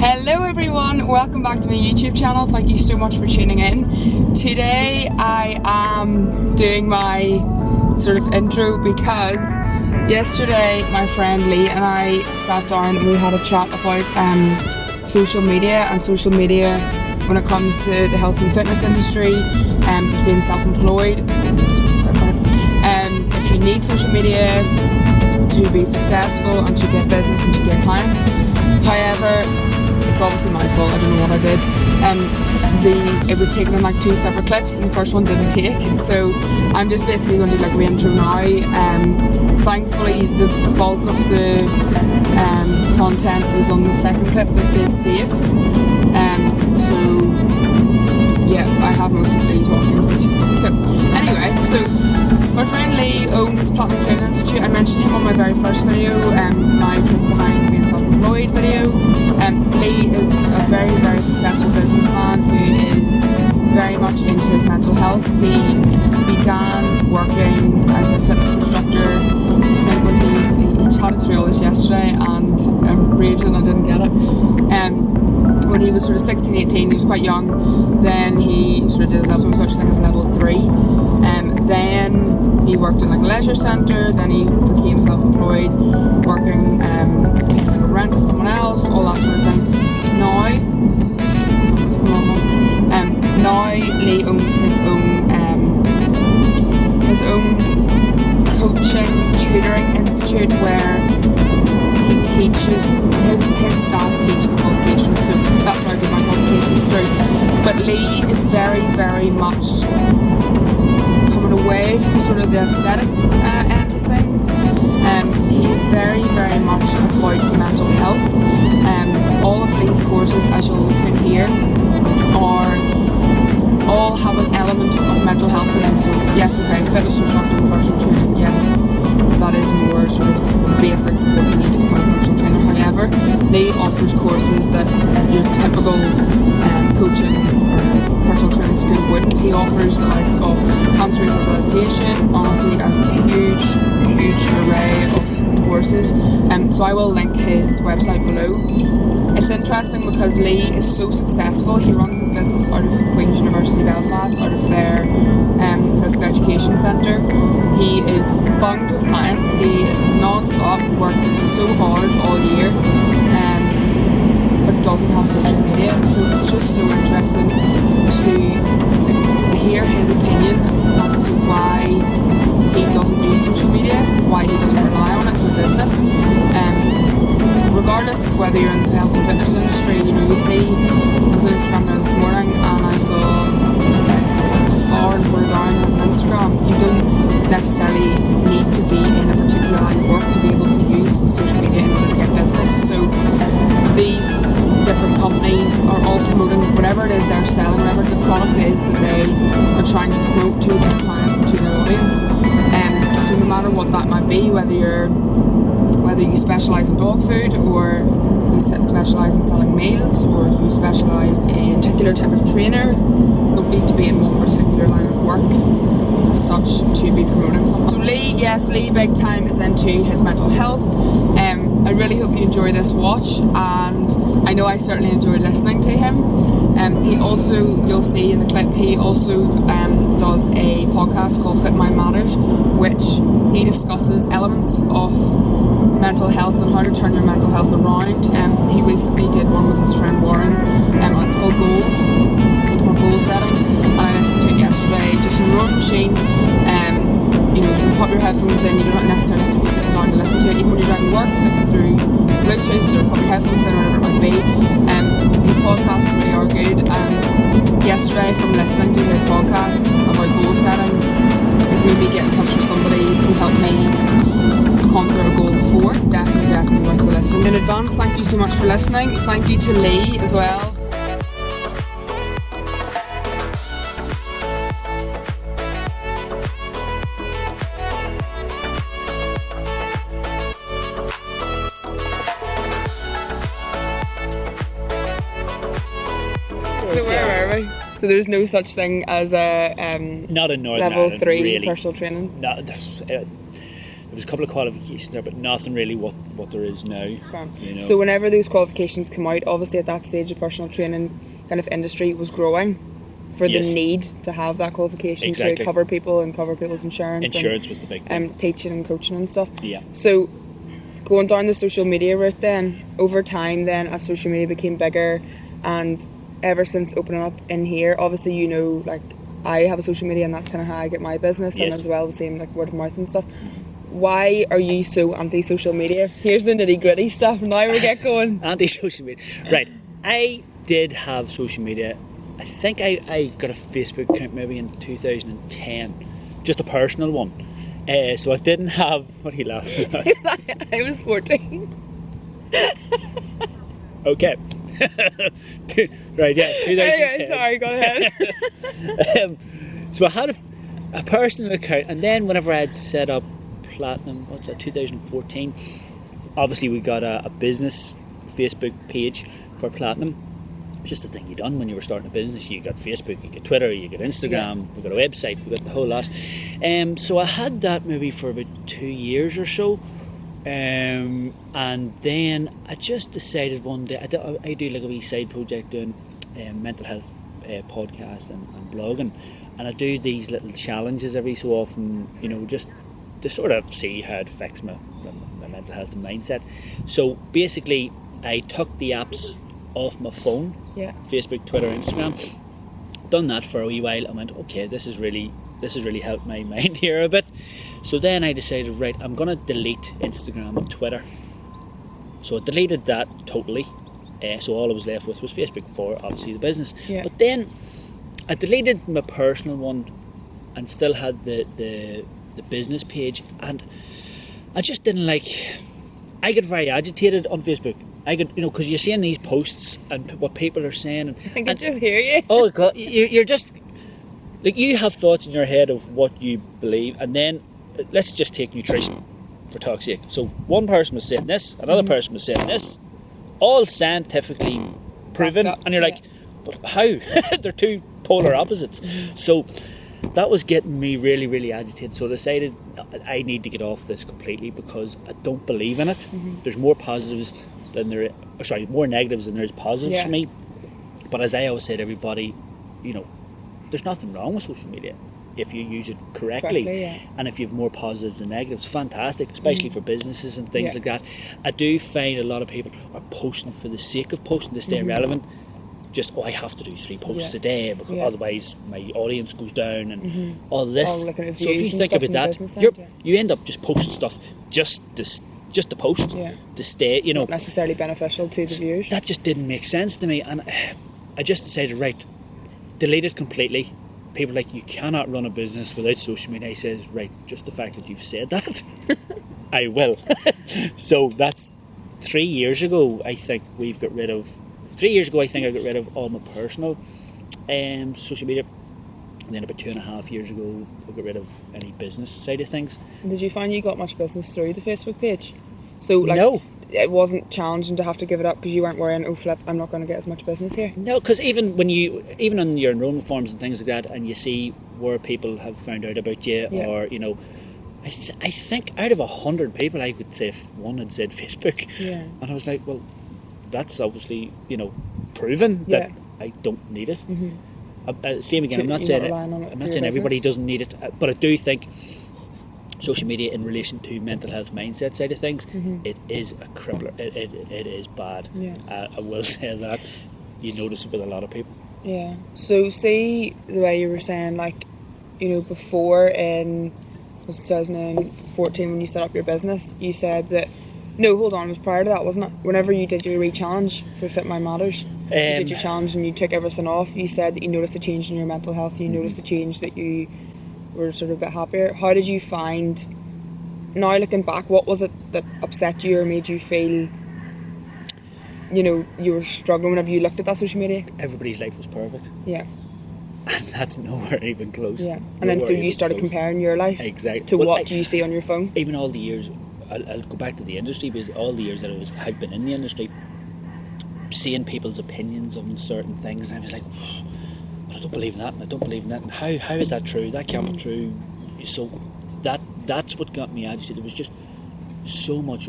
Hello everyone, welcome back to my YouTube channel. Thank you so much for tuning in. Today I am doing my sort of intro because yesterday my friend Lee and I sat down and we had a chat about social media when it comes to the health and fitness industry and being self-employed. If you need social media to be successful and to get business and to get clients. However, it's obviously my fault, I don't know what I did. It was taken in like two separate clips and the first one didn't take, so I'm just basically going to do like re-intro now. Thankfully the bulk of the content was on the second clip that did save. So yeah, I have most of Lee talking, which is good. So anyway, so my friend Lee owns Platinum Training Institute. I mentioned him on my very first video, my truth behind being self-employed video. Lee is a very, very successful businessman who is very much into his mental health. He began working as a fitness instructor. I think when he chatted through all this yesterday and I'm raging I didn't get it. When he was sort of 16, 18, he was quite young, then he sort of did some such thing as level 3. Then he worked in like a leisure centre, then he became self-employed, working like a rent to someone else, all that sort of thing. Now Lee owns his own coaching, tutoring institute where he teaches, his staff teach the qualification, so that's where I did my qualifications through. But Lee is very, very much coming away from sort of the aesthetic end of things. He is very, very much about mental health. All of Lee's courses, as you'll soon hear, all have an element of mental health in them. So yes, okay, fitness instructor, personal training, yes, that is more sort of basics of what you need to become a personal trainer. However, Lee offers courses that your typical coaching or personal training school wouldn't. He offers the likes of cancer rehabilitation, honestly a huge array of courses. So I will link his website below. It's interesting because Lee is so successful. He runs his business out of Queen's University Belfast, out of their physical education centre. He is bunged with clients. He is non-stop, works so hard all year, but doesn't have social media. So it's just so interesting to hear his opinion as to why he doesn't use social media, why he doesn't rely on it for business. Regardless of whether you're in the health and fitness industry, you know, you see, I was on Instagram now this morning and I saw this bar in Portadown has an Instagram. You don't necessarily need to be in a particular line of work to be able to use social media in order to get business. So these different companies are all promoting whatever it is they're selling, whatever the product is that they are trying to promote to their clients and to their audience. So no matter what that might be, whether you specialise in dog food, or if you specialise in selling meals, or if you specialise in a particular type of trainer, you don't need to be in one particular line of work as such to be promoting something. So Lee big time is into his mental health. I really hope you enjoy this watch, and I know I certainly enjoyed listening to him. He also, you'll see in the clip, he also does a podcast called Fit Mind Matters, which he discusses elements of mental health and how to turn your mental health around. He recently did one with his friend Warren, and it's called Goals, or Goal Setting, and I listened to it yesterday. Just a rowing machine. You know, you can pop your headphones in, you don't necessarily have to be sitting down to listen to it, even when you're driving work, sitting through Bluetooth, or pop your headphones in, or whatever it might be. His podcasts really are good, and yesterday from listening to his podcast about goal setting, it made me get in touch with somebody who helped me conquer a goal before. Definitely worth the listen. In advance, thank you so much for listening. Thank you to Lee as well. So where were we? So there's no such thing as a not in Northern level Ireland, 3 really. personal training? No, was a couple of qualifications there, but nothing really what there is now. You know? So whenever those qualifications come out, obviously at that stage the personal training kind of industry was growing for the need to have that qualification to cover people and cover people's insurance. Insurance was the big thing. Teaching and coaching and stuff. Yeah. So going down the social media route then, over time then, as social media became bigger, and ever since opening up in here, obviously, you know, like, I have a social media and that's kind of how I get my business, and as well the same, like, word of mouth and stuff. Why are you so anti-social media? Here's the nitty-gritty stuff, now we get going. Anti-social media. Right. I did have social media. I think I got a Facebook account maybe in 2010. Just a personal one. So I didn't have... What are you laughing at? I was 14. Okay. Right, yeah, 2010. Anyway, sorry, go ahead. So I had a personal account, and then whenever I had set up Platinum, 2014, obviously we got a business Facebook page for Platinum. It's just a thing you done when you were starting a business. You got Facebook, you got Twitter, you got Instagram, we got a website, we got the whole lot. So I had that maybe for about 2 years or so. And then I just decided one day, I do like a wee side project doing mental health podcast and blogging, and I do these little challenges every so often, you know, just to sort of see how it affects my mental health and mindset. So basically I took the apps off my phone, Facebook, Twitter, Instagram, done that for a wee while and went, okay, this has really helped my mind here a bit. So then I decided, right, I'm going to delete Instagram and Twitter. So I deleted that totally. So all I was left with was Facebook for obviously the business. Yeah. But then I deleted my personal one and still had the business page. And I just didn't like... I get very agitated on Facebook. I get, you know, because you're seeing these posts and what people are saying. And, I can just hear you. Oh, God, you're just... Like, you have thoughts in your head of what you believe, and then let's just take nutrition for talk's sake. So one person was saying this, another person was saying this, all scientifically proven, and you're like, but how? They're two polar opposites. So that was getting me really, really agitated. So I decided I need to get off this completely because I don't believe in it. There's more positives than more negatives than there is positives for me. But as I always say to everybody, you know, there's nothing wrong with social media if you use it correctly. And if you have more positives than negatives, fantastic, especially for businesses and things like that. I do find a lot of people are posting for the sake of posting to stay relevant. Just, I have to do 3 posts a day because otherwise my audience goes down and all this. So if you think about that, you end up just posting stuff just to post, to stay, you know. Not necessarily beneficial to the viewers. That just didn't make sense to me, and I just decided, right, delete it completely. People are like, you cannot run a business without social media. I says, right, just the fact that you've said that, I will. So that's 3 years ago. I think I got rid of all my personal social media. And then about 2.5 years ago, I got rid of any business side of things. And did you find you got much business through the Facebook page? So, like, no. It wasn't challenging to have to give it up because you weren't worrying, oh flip, I'm not going to get as much business here? No, because even on your enrollment forms and things like that, and you see where people have found out about you, or, you know, I think out of 100 people, I could say if one had said Facebook. Yeah. And I was like, well, that's obviously, you know, proven that I don't need it. Same again, I'm not saying everybody doesn't need it, but I do think social media in relation to mental health mindset side of things, it is a crippler. It is bad. I will say that. You notice it with a lot of people. Yeah. So see the way you were saying, like, you know, before in 2014 when you set up your business, you said that, no, hold on, it was prior to that, wasn't it? Whenever you did your re-challenge for Fit My Matters, you did your challenge and you took everything off, you said that you noticed a change in your mental health, you noticed a change that you were sort of a bit happier. How did you find, now looking back, what was it that upset you or made you feel, you know, you were struggling whenever you looked at that social media? Everybody's life was perfect. Yeah. And that's nowhere even close. Yeah. And then so you started comparing your life to what do you see on your phone? Even all the years, I'll go back to the industry, because all the years that I've been in the industry, seeing people's opinions on certain things, and I was like, but I don't believe in that, and I don't believe in that, and how is that true? That can't be true. So that that's what got me agitated. There was just so much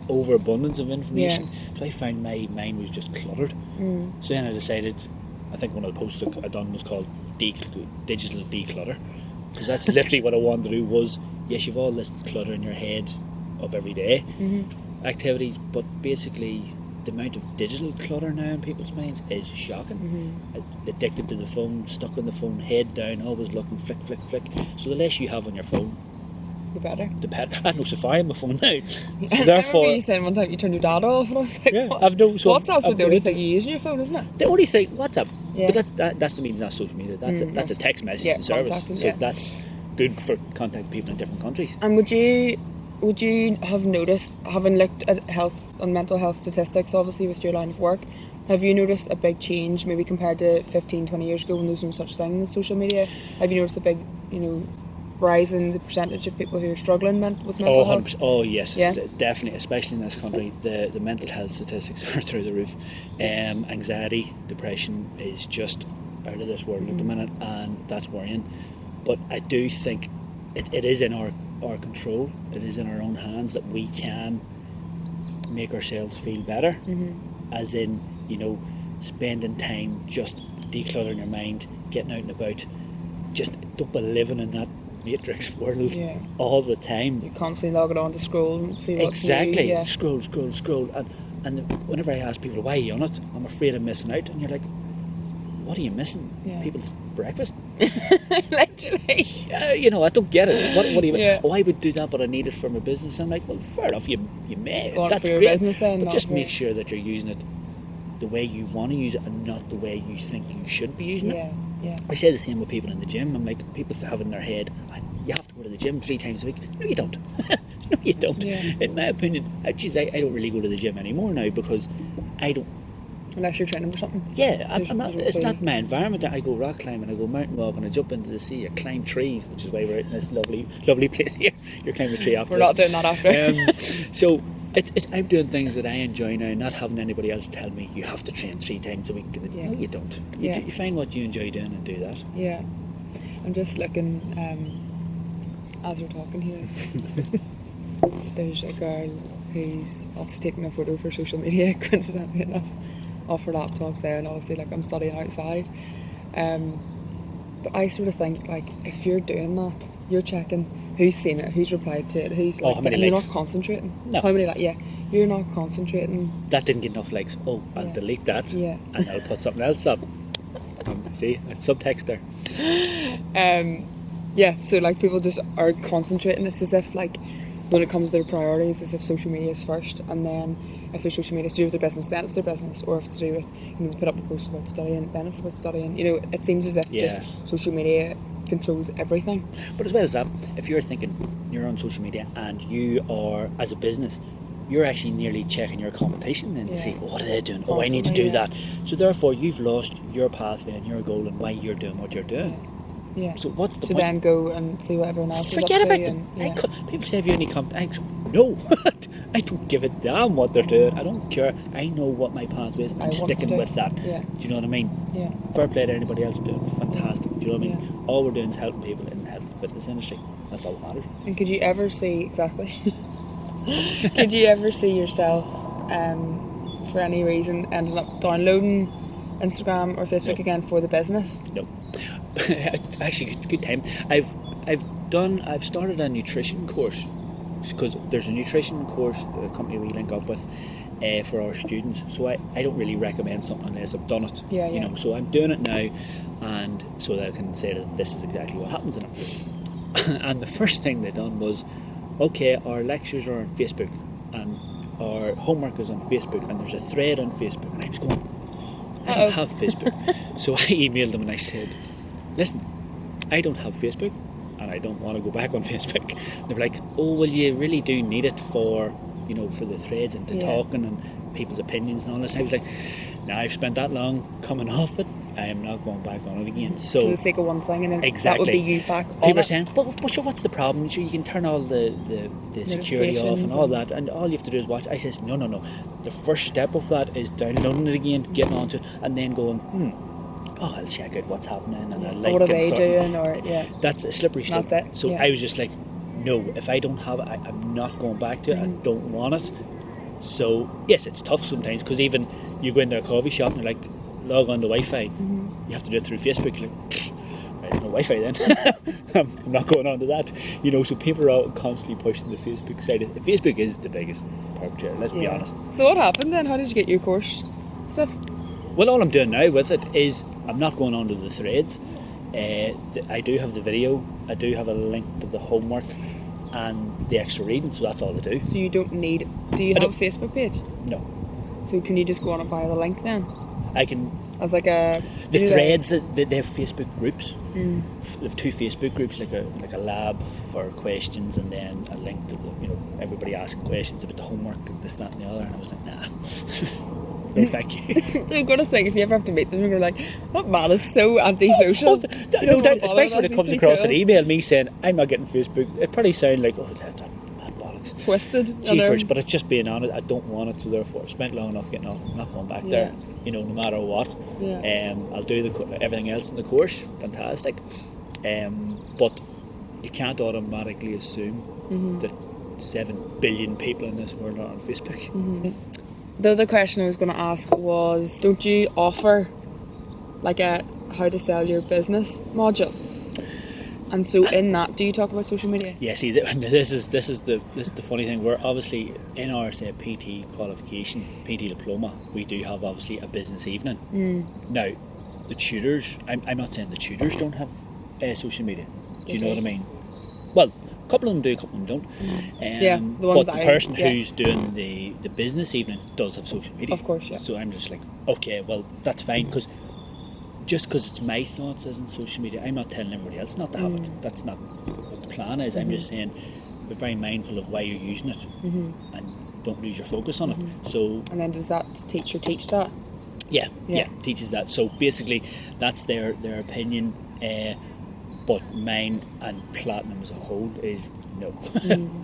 overabundance of information. So I found my mind was just cluttered. So then I decided, I think one of the posts I done was called digital declutter, because that's literally what I wanted to do. Was, yes, you've all this clutter in your head of everyday activities, but basically the amount of digital clutter now in people's minds is shocking. Addicted to the phone, stuck on the phone, head down, always looking, flick. So the less you have on your phone, the better. I have no Safari on my phone now. So therefore, I remember you said one time you turned your data off, and I was like, what? WhatsApp's the only thing you use on your phone, isn't it? The only thing, WhatsApp. Yeah. But that's the means, not social media. That's a text message service. So that's good for contacting people in different countries. And would you have noticed, having looked at health and mental health statistics, obviously with your line of work, have you noticed a big change maybe compared to 15, 20 years ago when there was no such thing as social media? Have you noticed a big, rise in the percentage of people who are struggling with mental health? 100%. Oh yes, definitely, especially in this country, the mental health statistics are through the roof. Anxiety, depression is just out of this world at the minute, and that's worrying. But I do think it is in our control. It is in our own hands that we can make ourselves feel better, as in, spending time just decluttering your mind, getting out and about. Just don't be living in that matrix world all the time. You constantly log it on to scroll and see what's exactly new. Scroll, and whenever I ask people, why are you on it, I'm afraid I'm missing out, and you're like, what are you missing? People's breakfast. Literally. I don't get it. What do you mean? I would do that, but I need it for my business. I'm like, well, fair enough, you may. That's for great. Business then, but just make sure that you're using it the way you want to use it, and not the way you think you should be using it. Yeah. I say the same with people in the gym. I'm like, people have in their head, you have to go to the gym 3 times a week. No, you don't. No, you don't. In my opinion, I don't really go to the gym anymore now, because I don't. Unless you're training for something. Yeah, it's not my environment. I go rock climbing, I go mountain walking, I jump into the sea, I climb trees, which is why we're in this lovely place here. You're climbing a tree after We're not doing that after. So I'm doing things that I enjoy now, not having anybody else tell me you have to train 3 times a week. No, you don't. You find what you enjoy doing and do that. Yeah. I'm just looking, as we're talking here, there's a girl who's obviously taking a photo for social media, coincidentally enough, off her laptop saying, obviously, I'm studying outside. But I sort of think, if you're doing that, you're checking who's seen it, who's replied to it, who's how many and likes? You're not concentrating. No. How many you're not concentrating. That didn't get enough likes. Oh, I'll delete that. Yeah. And I'll put something else up. See, a subtext there. So people just are concentrating. It's as if when it comes to their priorities, as if social media is first, and then if their social media is to do with their business, then it's their business, or if it's to do with to put up a post about studying, then it's about studying. It seems as if just social media controls everything. But as well as that, if you're thinking you're on social media and you are, as a business, you're actually nearly checking your competition then to see, what are they doing? Constantly, I need to do that. So therefore you've lost your pathway and your goal and why you're doing what you're doing. Yeah. So what's the point? To then go and see what everyone else Forget is up about to. them. People say, have you any competition? No. I don't give a damn what they're doing. I don't care. I know what my pathway is. I'm sticking with that. Yeah. Do you know what I mean? Yeah. Fair play to anybody else doing it. It's fantastic. Do you know what I mean? All we're doing is helping people in the health and fitness industry. That's all that matters. And could you ever see could you ever see yourself for any reason ending up downloading Instagram or Facebook again for the business? No. Actually, good time. I've started a nutrition course, because there's a nutrition course a company we link up with for our students. So I don't really recommend something unless I've done it. So I'm doing it now, and so that I can say that this is exactly what happens in it. And the first thing they done was, okay, our lectures are on Facebook and our homework is on Facebook, and there's a thread on Facebook. And I was going, I don't have Facebook. So I emailed them and I said, listen, I don't have Facebook and I don't want to go back on Facebook. They were like, oh, well, you really do need it for the threads and the talking and people's opinions and all this. I was like, now I've spent that long coming off it, I am not going back on it again. So for the sake of one thing, and then that would be you back on people it. are saying, but sure, what's the problem? Sure, you can turn all the security off and all that, and all you have to do is watch. I says, no. The first step of that is downloading it again, getting onto it, and then going, I'll check out what's happening, and I'll like what are getting they started. doing, or That's a slippery slope. That's it. So I was just like, no, if I don't have it, I'm not going back to it. I don't want it. So yes, it's tough sometimes, because even you go into a coffee shop and you're like, log on to Wi-Fi. You have to do it through Facebook. You're like, right, no Wi-Fi then. I'm not going on to that. So people are out constantly pushing the Facebook side. Facebook is the biggest perpetrator, let's be honest. So what happened then? How did you get your course stuff? Well, all I'm doing now with it is I'm not going on to the threads. I do have the video. I do have a link to the homework and the extra reading, so that's all I do. So you don't need... Do you have a Facebook page? No. So can you just go on it via the link then? I can... As like a... The threads, they have Facebook groups. They have 2 Facebook groups, like a lab for questions, and then a link to everybody asking questions about the homework and this, that and the other. And I was like, nah. No, thank you. I've got to think, if you ever have to meet them, you're like, that man is so antisocial. No doubt, especially when it comes across an email, me saying, I'm not getting Facebook. It probably sounds like, is that bollocks. Twisted. Cheapers, but it's just being honest, I don't want it, so therefore I've spent long enough getting off. I'm not going back there, no matter what. I'll do everything else in the course, fantastic. But you can't automatically assume that 7 billion people in this world are on Facebook. The other question I was going to ask was, don't you offer like a how to sell your business module? And so in that, do you talk about social media? Yeah, see, this is the funny thing. We're obviously in our PT qualification, PT diploma. We do have obviously a business evening. Now, the tutors. I'm not saying the tutors don't have social media. Do you know what I mean? Well, a couple of them do, a couple of them don't. But the person who's doing the business evening does have social media. Of course, yeah. So I'm just like, okay, well, that's fine, because it's my thoughts as in social media, I'm not telling everybody else not to have it. That's not what the plan is. I'm just saying, be very mindful of why you're using it and don't lose your focus on it. So. And then does that teacher teach that? Yeah, teaches that. So basically, that's their opinion. But mine and Platinum as a whole is no.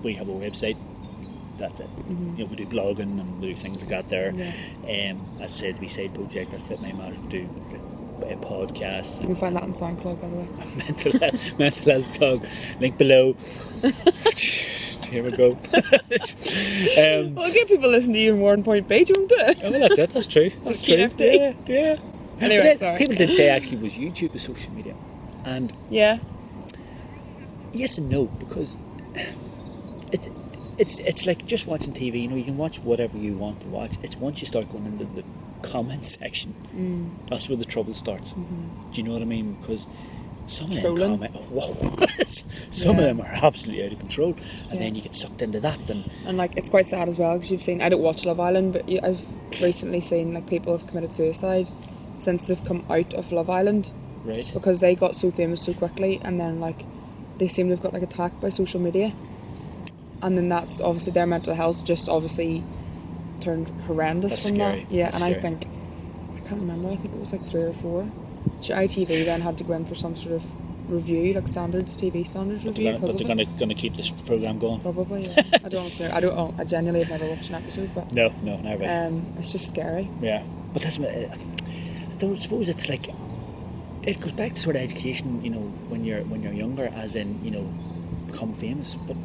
We have a website. That's it. We do blogging and we do things like that there. As I said, we side project at Fit My Marriage. We do podcasts. You can find that on SoundCloud, by the way. mental health blog. Link below. Here we go. Well, get people listening to you in Warren Point Bay, don't it? Oh, well, that's it. That's true. That's true. Yeah. Anyway, sorry. People did say actually was YouTube a social media. And yes and no, because it's like just watching TV. You can watch whatever you want to watch. It's once you start going into the comment section, that's where the trouble starts. Do you know what I mean? Because some of them comment, some of them are absolutely out of control, and then you get sucked into that. And like, it's quite sad as well, because you've seen, I don't watch Love Island, but I've recently seen like people have committed suicide since they've come out of Love Island. Right. Because they got so famous so quickly, and then like they seem to have got like attacked by social media, and then that's obviously their mental health just obviously turned horrendous that's from scary. that. Yeah, that's and scary. I think, I can't remember, I think it was like 3 or 4. So ITV then had to go in for some sort of review, like TV standards review. But they're going to keep this programme going. Probably, yeah. I genuinely have never watched an episode, but no, never. It's just scary. Yeah, but that's what I don't suppose it's like. It goes back to sort of education, when you're younger, as in, become famous. But